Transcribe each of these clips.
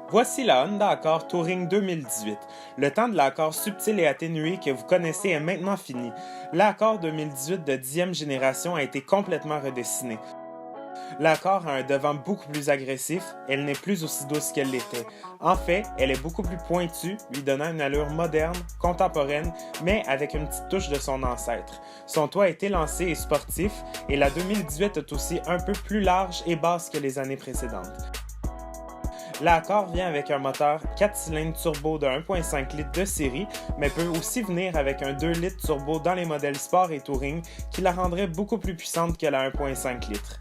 Voici la Honda Accord Touring 2018. Le temps de l'Accord subtil et atténué que vous connaissez est maintenant fini. L'Accord 2018 de 10e génération a été complètement redessiné. L'Accord a un devant beaucoup plus agressif, elle n'est plus aussi douce qu'elle l'était. En fait, elle est beaucoup plus pointue, lui donnant une allure moderne, contemporaine, mais avec une petite touche de son ancêtre. Son toit est élancé et sportif, et la 2018 est aussi un peu plus large et basse que les années précédentes. L'Accord vient avec un moteur 4 cylindres turbo de 1.5 litres de série, mais peut aussi venir avec un 2 litres turbo dans les modèles Sport et Touring qui la rendrait beaucoup plus puissante que la 1.5 litres.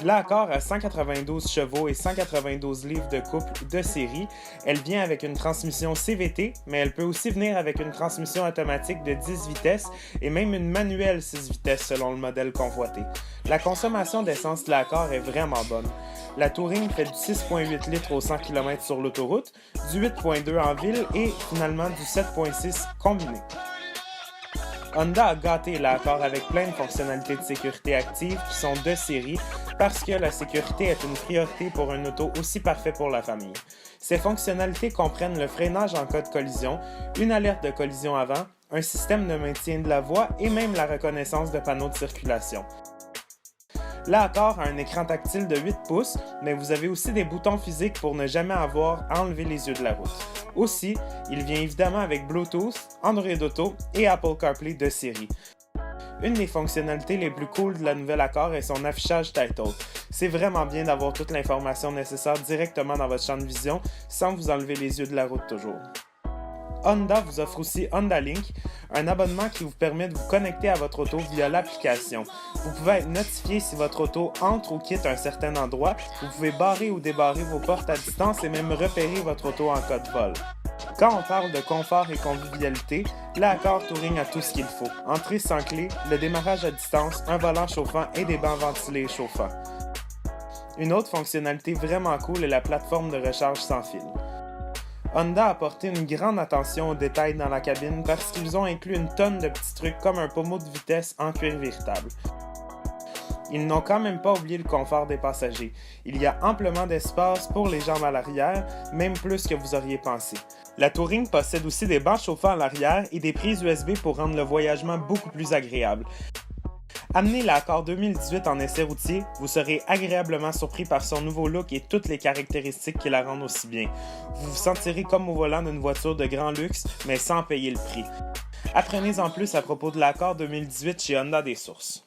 L'Accord a 192 chevaux et 192 livres de couple de série. Elle vient avec une transmission CVT, mais elle peut aussi venir avec une transmission automatique de 10 vitesses et même une manuelle 6 vitesses selon le modèle convoité. La consommation d'essence de l'Accord est vraiment bonne. La Touring fait du 6.8 litres au 100 km sur l'autoroute, du 8.2 en ville et finalement du 7.6 combiné. Honda a gâté l'Accord avec plein de fonctionnalités de sécurité actives qui sont de série parce que la sécurité est une priorité pour un auto aussi parfait pour la famille. Ces fonctionnalités comprennent le freinage en cas de collision, une alerte de collision avant, un système de maintien de la voie et même la reconnaissance de panneaux de circulation. L'Accord a un écran tactile de 8 pouces, mais vous avez aussi des boutons physiques pour ne jamais avoir à enlever les yeux de la route. Aussi, il vient évidemment avec Bluetooth, Android Auto et Apple CarPlay de série. Une des fonctionnalités les plus cool de la nouvelle Accord est son affichage Title. C'est vraiment bien d'avoir toute l'information nécessaire directement dans votre champ de vision sans vous enlever les yeux de la route toujours. Honda vous offre aussi Honda Link, un abonnement qui vous permet de vous connecter à votre auto via l'application. Vous pouvez être notifié si votre auto entre ou quitte un certain endroit, vous pouvez barrer ou débarrer vos portes à distance et même repérer votre auto en cas de vol. Quand on parle de confort et convivialité, l'Accord Touring a tout ce qu'il faut. Entrée sans clé, le démarrage à distance, un volant chauffant et des bancs ventilés et chauffants. Une autre fonctionnalité vraiment cool est la plateforme de recharge sans fil. Honda a porté une grande attention aux détails dans la cabine parce qu'ils ont inclus une tonne de petits trucs comme un pommeau de vitesse en cuir véritable. Ils n'ont quand même pas oublié le confort des passagers. Il y a amplement d'espace pour les jambes à l'arrière, même plus que vous auriez pensé. La Touring possède aussi des bancs chauffants à l'arrière et des prises USB pour rendre le voyagement beaucoup plus agréable. Amenez l'Accord 2018 en essai routier, vous serez agréablement surpris par son nouveau look et toutes les caractéristiques qui la rendent aussi bien. Vous vous sentirez comme au volant d'une voiture de grand luxe, mais sans payer le prix. Apprenez en plus à propos de l'Accord 2018 chez Honda des Sources.